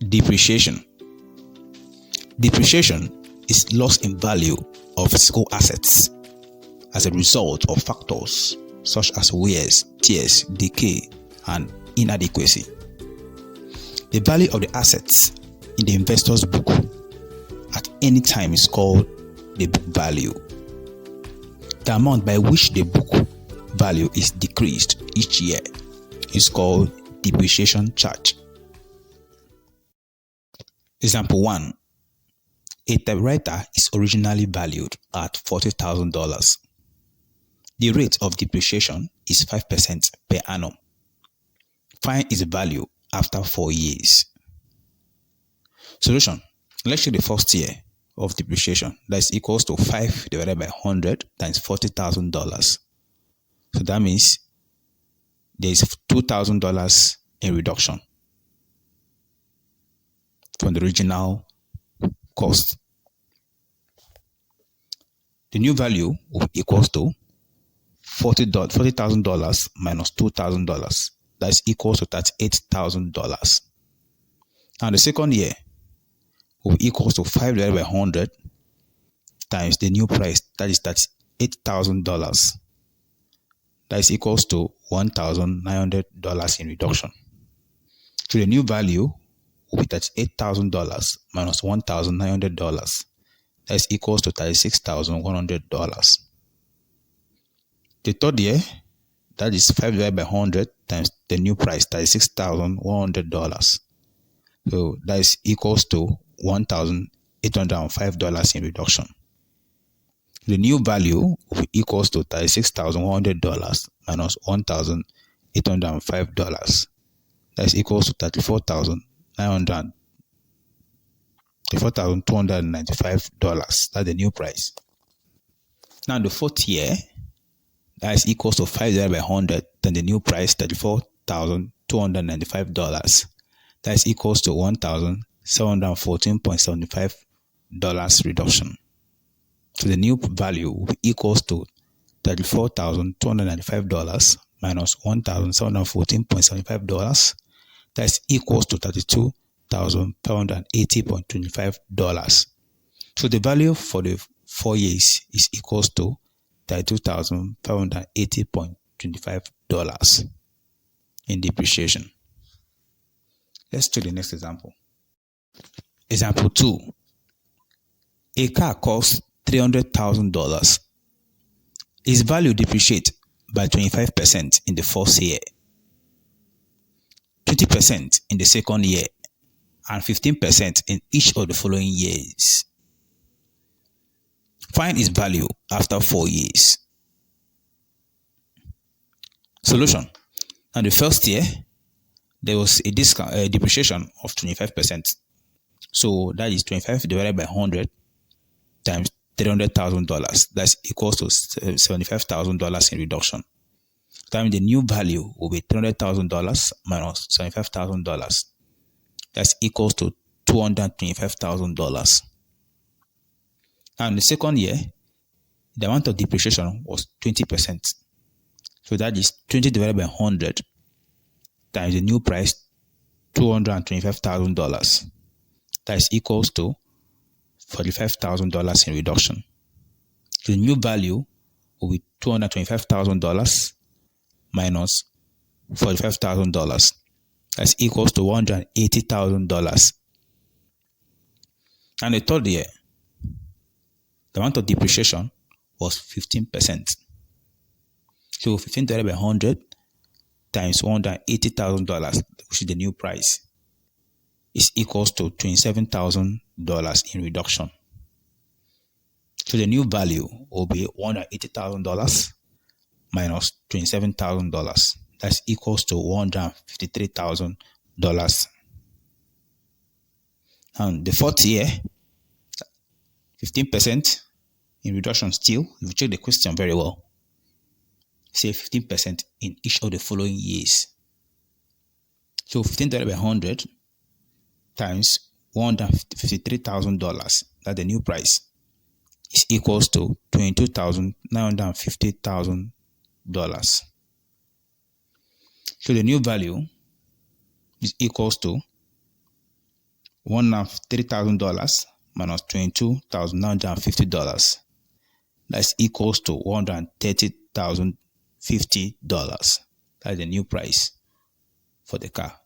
Depreciation. Depreciation is loss in value of physical assets as a result of factors such as wears, tears, decay, and inadequacy. The value of the assets in the investor's book at any time is called the book value. The amount by which the book value is decreased each year is called depreciation charge. Example 1. A typewriter is originally valued at $40,000. The rate of depreciation is 5% per annum. Find its value after 4 years. Solution. Let's check the first year of depreciation. That is equals to 5 divided by 100 times $40,000. So that means there is $2,000 in reduction from the original cost. The new value will be equals to $40,000 minus $2,000. That is equals to $38,000. And the second year will be equals to 5 divided by 100 times the new price. That's $8,000. That is equals to $1,900 in reduction. So the new value will be $8,000 minus $1,900. That is equals to $36,100. The third year, that is 5 divided by 100 times the new price, $36,100. So that is equals to $1,805 in reduction. The new value will be equals to $36,100 minus $1,805. That is equals to $34,295. That's the new price. Now the fourth year, that is equals to 5 divided by 100, then the new price, $34,295. That is equals to $1,714.75 reduction. So the new value will be equals to $34,295 minus $1,714.75. That is equals to $32,580.25. So the value for the 4 years is equals to $32,580.25 in depreciation. Let's check the next example. Example 2. A car costs $300,000. Its value depreciates by 25% in the first year, 20% in the second year, and 15% in each of the following years. Find its value after 4 years. Solution. Now the first year, there was a depreciation of 25%. So that is 25 divided by 100 times $300,000. That's equals to $75,000 in reduction. That means the new value will be $300,000 minus $75,000. That's equals to $225,000. And the second year, the amount of depreciation was 20%. So that is 20 divided by 100 times the new price, $225,000. That is equals to $45,000 in reduction. So the new value will be $225,000 minus $45,000. That's equals to $180,000. And the third year, the amount of depreciation was 15%. So 15 divided by 100 times $180,000, which is the new price, is equals to $27,000 in reduction. So the new value will be $180,000 minus $27,000. That's equals to $153,000. And the fourth year, 15% in reduction still. If you check the question very well, say 15% in each of the following years. So 15 divided by 100 times $153,000, that's the new price, is equals to $22,950,000. So the new value is equals to $103,000 minus $22,950. That's equals to $130,050. That's the new price for the car.